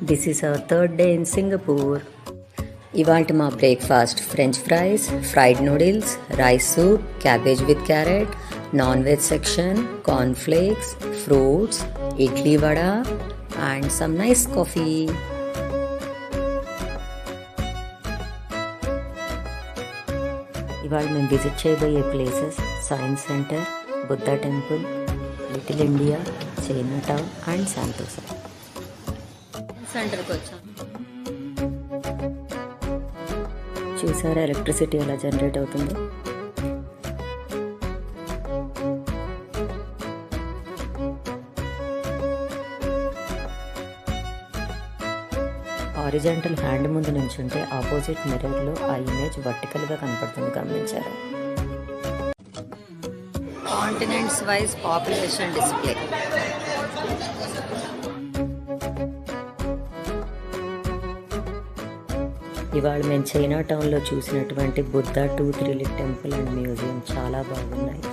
This is our third day in Singapore. ఇవాల్టి మా breakfast French fries, fried noodles, rice soup, cabbage with carrot, non veg section, corn flakes, fruits, idli vada and some nice coffee. ఇవాళ మేము visit చేయబోయే places science centre, Buddha temple, Little India, China town and Sentosa. సెంటర్కి వచ్చాం. చూసారా electricity ఎలా generate అవుతుందో. Horizontal hand ముందు నుంచుంటే ఆపోజిట్ మిర్రర్లో ఆ ఇమేజ్ వర్టికల్గా కనపడుతుంది, గమనించారా? Continents wise population display. ఇవాళ మేము చైనా టౌన్లో చూసినటువంటి Buddha tooth relief temple and museum చాలా బాగున్నాయి.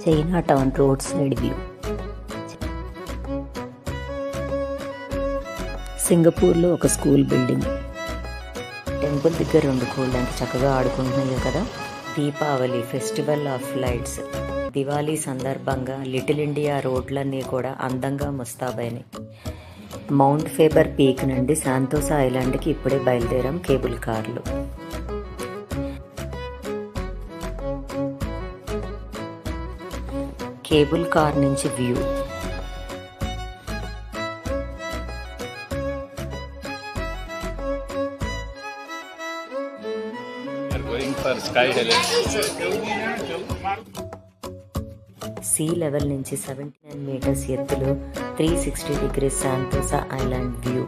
China town road side view. సింగపూర్లో ఒక స్కూల్ బిల్డింగ్. టెంపుల్ దగ్గర 2 కోళ్ళు ఎంత చక్కగా ఆడుకుంటున్నాయో కదా. Deepavali festival of lights. Diwali సందర్భంగా లిటిల్ ఇండియా రోడ్లన్నీ కూడా అందంగా ముస్తాబైనాయి. మౌంట్ ఫేబర్ పీక్ నుండి శాంతోసా ఐలాండ్కి ఇప్పుడే బయలుదేరాం కేబుల్ కార్లు. కేబుల్ కార్ నుంచి వ్యూ. సీ లెవెల్ నుంచి 79 మీటర్స్ ఎత్తులో 360 డిగ్రీస్ శాంతోసా ఐలాండ్ వ్యూ.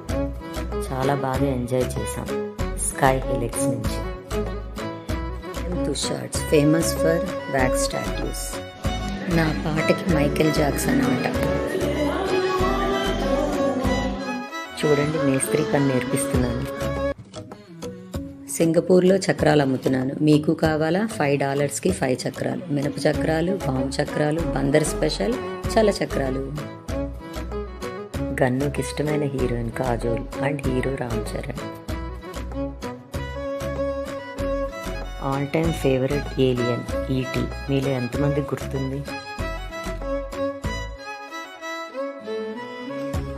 చాలా బాగా ఎంజాయ్ చేశాం స్కై హెలిక్స్ నుంచి. తుషార్ట్స్ ఫేమస్ ఫర్ వ్యాక్స్ స్టాట్యూస్. నా పాటకి మైకేల్ జాక్సన్ ఆట. చూడండి, మేస్త్రీ పని నేర్పిస్తున్నాను. సింగపూర్లో చక్రాలు అమ్ముతున్నాను. మీకు కావాలా? $5కి 5 చక్రాలు, మినప చక్రాలు, పాము చక్రాలు, బందర్ స్పెషల్, చల్ల చక్రాలు. గన్నుకి ఇష్టమైన heroine Kajol and hero Ram Charan. All time favourite alien ET. మీలో ఎంతమంది గుర్తుంది?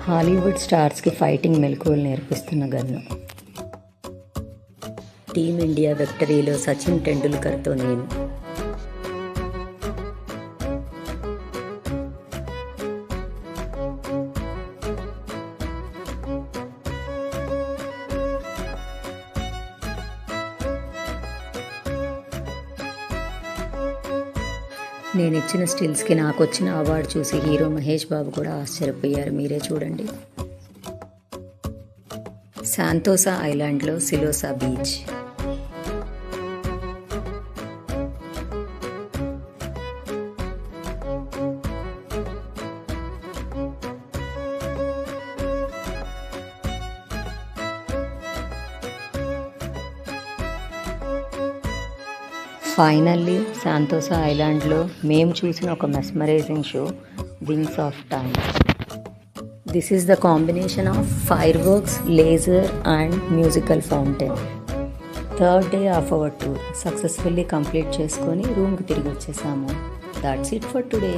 హాలీవుడ్ స్టార్స్కి ఫైటింగ్ మెలకువలు నేర్పిస్తున్న గన్ను. టీమిండియా విక్టరీలో సచిన్ టెండూల్కర్తో నేను. నేను ఇచ్చిన స్టిల్స్కి నాకు వచ్చిన అవార్డు చూసి హీరో మహేష్ బాబు కూడా ఆశ్చర్యపోయారు. మీరే చూడండి. శాంతోసా ఐలాండ్లో సిలోసా బీచ్. ఫైనల్లీ శాంతోసా ఐలాండ్లో మేము చూసిన ఒక mesmerising show, wings of time. This is the combination of fireworks, laser and musical fountain. Third day of our tour successfully complete చేసుకొని రూమ్కి తిరిగి వచ్చేసాము. That's it for today.